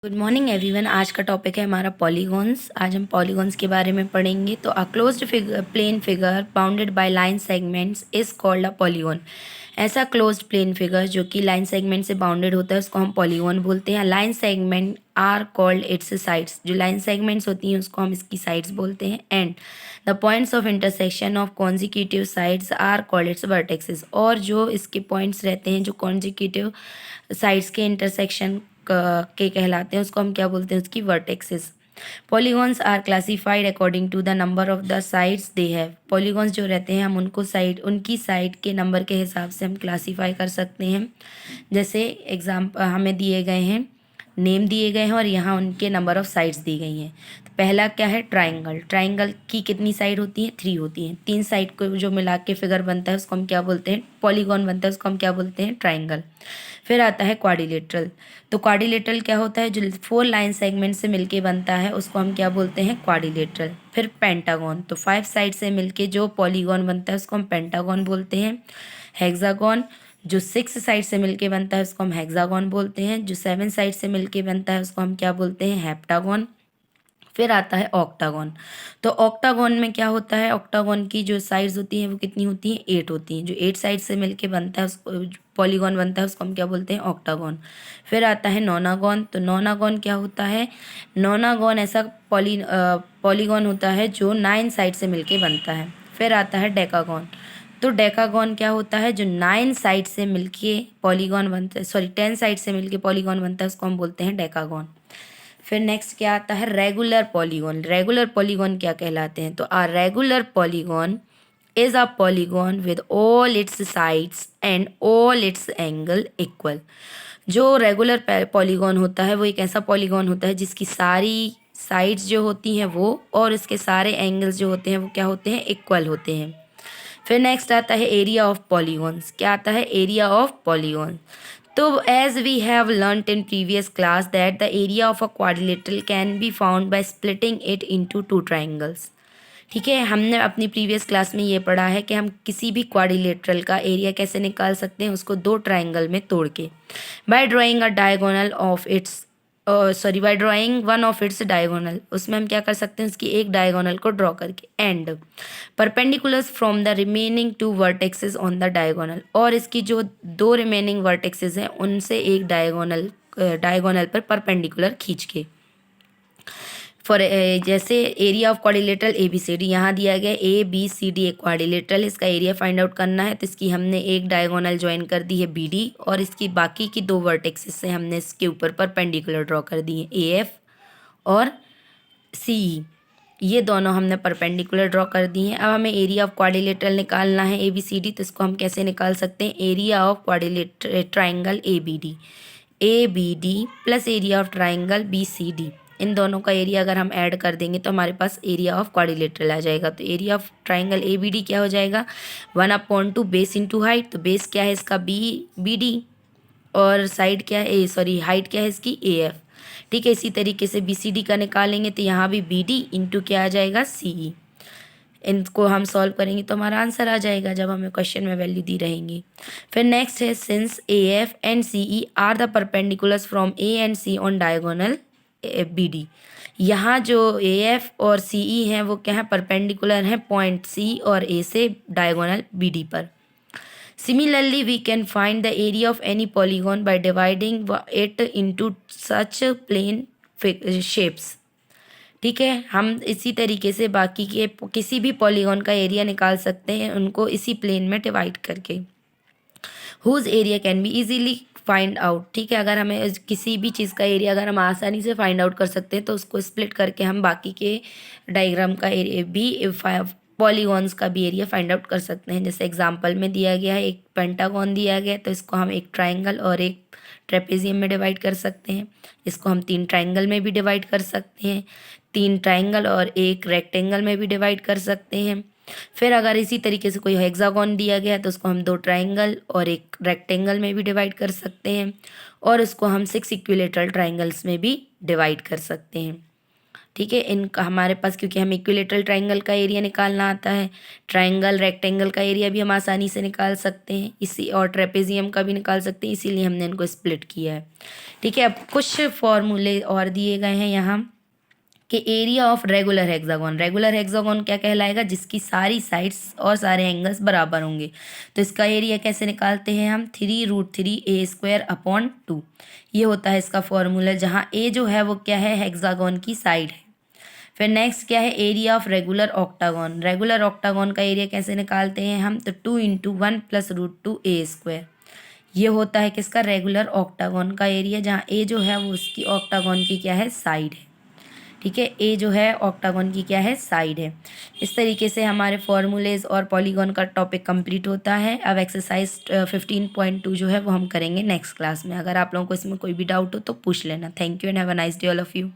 Good morning everyone. आज का topic है हमारा पॉलीगॉन्स। आज हम पॉलीगॉन्स के बारे में पढ़ेंगे। तो a closed figure plane figure bounded by line segments is called a polygon. ऐसा क्लोज्ड प्लेन फिगर जो कि लाइन सेगमेंट से बाउंडेड होता है उसको हम पॉलीगॉन बोलते हैं। Line segment are called its sides. जो लाइन सेगमेंट्स होती हैं उसको हम इसकी साइड्स बोलते हैं। And the points of intersection of consecutive sides are called its vertexes. और जो इसके पॉइंट्स रहते हैं जो कॉन्जिक्यूटिव साइड्स के इंटरसेक्शन के कहलाते हैं उसको हम क्या बोलते हैं, उसकी vertexes. Polygons are classified according to the number of the sides they have. Polygons जो रहते हैं हम उनकी साइड के नंबर के हिसाब से हम क्लासीफाई कर सकते हैं। जैसे एग्जाम्पल हमें दिए गए हैं, नेम दिए गए हैं और यहाँ उनके नंबर ऑफ साइड्स दी गई हैं। तो पहला क्या है, ट्राइंगल। ट्राइंगल की कितनी साइड होती हैं, 3 होती हैं। 3 साइड को जो मिला के फिगर बनता है उसको हम क्या बोलते हैं, पॉलीगॉन बनता है, उसको हम क्या बोलते हैं, ट्राइंगल। फिर आता है क्वाड्रिलेटरल। तो क्वाड्रिलेटरल क्या होता है, जो 4 लाइन सेगमेंट से मिलके बनता है उसको हम क्या बोलते हैं, क्वाड्रिलेटरल। फिर पेंटागन, तो 5 साइड से मिलके जो पॉलीगॉन बनता है उसको हम पेंटागन बोलते हैं। हेक्सागन, जो 6 साइड से मिलके बनता है उसको हम हेक्सागन बोलते हैं। जो 7 साइड से मिलके बनता है उसको हम क्या बोलते हैं, हेप्टागन। फिर आता है ऑक्टागन। तो ऑक्टागन में क्या होता है, ऑक्टागन की जो साइड्स होती हैं वो कितनी होती हैं, 8 होती हैं। जो 8 साइड से मिलके बनता है उसको पॉलीगॉन बनता है उसको हम क्या बोलते हैं, ऑक्टागन। फिर आता है नोनागन। तो नोनागन क्या होता है, नोनागन ऐसा पॉलीगॉन होता है जो 9 साइड से मिलके बनता है। फिर आता है डेकागन। तो डेकागन क्या होता है, जो 9 साइड से मिलके पॉलीगॉन बनता है, सॉरी 10 साइड से मिलके पॉलीगॉन बनता है उसको हम बोलते हैं डेकागन। फिर नेक्स्ट क्या आता है, रेगुलर पॉलीगॉन। रेगुलर पॉलीगॉन क्या कहलाते हैं, तो a regular polygon is a polygon with all its sides and all its angle equal. जो रेगुलर पॉलीगॉन होता है वो एक ऐसा पॉलीगॉन होता है जिसकी सारी साइड्स जो होती हैं वो और इसके सारे एंगल्स जो होते हैं वो क्या होते हैं, इक्वल होते हैं। फिर नेक्स्ट आता है एरिया ऑफ पॉलीगॉन्स। क्या आता है, एरिया ऑफ पॉलीगॉन। तो as we have learned in previous class that the area of a quadrilateral can be found by splitting it into 2 triangles. ठीक है, हमने अपनी प्रीवियस क्लास में ये पढ़ा है कि हम किसी भी क्वाड्रिलेटरल का एरिया कैसे निकाल सकते हैं, उसको 2 ट्राइंगल में तोड़ के, by drawing a diagonal of its by drawing one of its diagonal. उसमें हम क्या कर सकते हैं, उसकी एक डायगोनल को ड्रॉ करके, and perpendiculars from the remaining 2 vertexes on the diagonal. और इसकी जो 2 रिमेनिंग वर्टेक्सेस हैं उनसे एक डायगोनल पर परपेंडिकुलर खींच के। फॉर जैसे area of quadrilateral A B C D, यहाँ दिया गया ए बी सी डी एक क्वाड्रिलेटरल, इसका एरिया फाइंड आउट करना है। तो इसकी हमने एक डायगोनल ज्वाइन कर दी है बी डी और इसकी बाकी की 2 वर्टेक्सेस से हमने इसके ऊपर परपेंडिकुलर ड्रॉ कर दी है ए एफ और सी ई। ये दोनों हमने परपेंडिकुलर ड्रॉ कर दी हैं। अब हमें एरिया ऑफ क्वाड्रिलेटरल निकालना है ए बी सी डी। तो इसको हम कैसे निकाल सकते हैं, area of quadrilateral triangle A B D plus area of triangle B C D. इन दोनों का एरिया अगर हम ऐड कर देंगे तो हमारे पास एरिया ऑफ क्वाड्रिलेटरल आ जाएगा। तो area of triangle A B D क्या हो जाएगा, 1/2 बेस इंटू हाइट। तो बेस क्या है इसका, बी डी, और साइड क्या है, हाइट क्या है इसकी, ए एफ। ठीक है, इसी तरीके से बी सी डी का निकालेंगे तो यहाँ भी बी डी इंटू क्या आ जाएगा, सी ई। इनको हम सॉल्व करेंगे तो हमारा आंसर आ जाएगा जब हमें क्वेश्चन में वैल्यू दी रहेंगी। फिर नेक्स्ट है, since A F and C E are the perpendiculars from A and C on diagonal B D. यहाँ जो ए एफ और सी ई हैं वो क्या है, परपेंडिकुलर हैं पॉइंट सी और ए से डायगोनल बी डी पर। Similarly, we can find the area of any polygon by dividing it into such plane shapes. ठीक है, हम इसी तरीके से बाकी के किसी भी पॉलीगॉन का एरिया निकाल सकते हैं उनको इसी प्लेन में डिवाइड करके। Whose area can be easily find out. ठीक है, अगर हमें किसी भी चीज़ का एरिया अगर हम आसानी से फाइंड आउट कर सकते हैं तो उसको स्प्लिट करके हम बाकी के डायग्राम का एरिया भी, पॉलीगॉन्स का भी एरिया फाइंड आउट कर सकते हैं। जैसे एग्जांपल में दिया गया है, एक पेंटागन दिया गया है तो इसको हम एक ट्राइंगल और एक ट्रेपेजियम में डिवाइड कर सकते हैं। इसको हम 3 ट्राइंगल में भी डिवाइड कर सकते हैं, 3 ट्राइंगल और एक रेक्टेंगल में भी डिवाइड कर सकते हैं। फिर अगर इसी तरीके से कोई हेक्सागन दिया गया है तो उसको हम 2 ट्राइंगल और एक रेक्टेंगल में भी डिवाइड कर सकते हैं और उसको हम 6 इक्विलेटरल ट्राइंगल्स में भी डिवाइड कर सकते हैं। ठीक है। इनका हमारे पास, क्योंकि हमें इक्विलेटरल ट्रायंगल का एरिया निकालना आता है, ट्रायंगल रेक्टेंगल का एरिया भी हम आसानी से निकाल सकते हैं इसी, और ट्रेपेजियम का भी निकाल सकते हैं, इसीलिए हमने इनको स्प्लिट किया है। ठीक है। अब कुछ फॉर्मूले और दिए गए हैं यहाँ कि area of regular hexagon, regular hexagon क्या कहलाएगा, जिसकी सारी साइड्स और सारे एंगल्स बराबर होंगे। तो इसका एरिया कैसे निकालते हैं हम, 3√3a² / 2। ये होता है इसका फॉर्मूला, जहाँ ए जो है वो क्या है, हेक्सागोन की साइड है। फिर नेक्स्ट क्या है, area of regular octagon, regular octagon का एरिया कैसे निकालते हैं हम, तो 2 × 1 + √2a²। ये होता है किसका, रेगुलर ऑक्टागोन का एरिया, जहाँ ए जो है वो उसकी ऑक्टागोन की क्या है, साइड है। ठीक है, ए जो है ऑक्टागोन की क्या है, साइड है। इस तरीके से हमारे फॉर्मूलेज और पॉलीगॉन का टॉपिक कंप्लीट होता है। अब एक्सरसाइज 15.2 जो है वो हम करेंगे नेक्स्ट क्लास में। अगर आप लोगों को इसमें कोई भी डाउट हो तो पूछ लेना। Thank you and have a nice day all of you.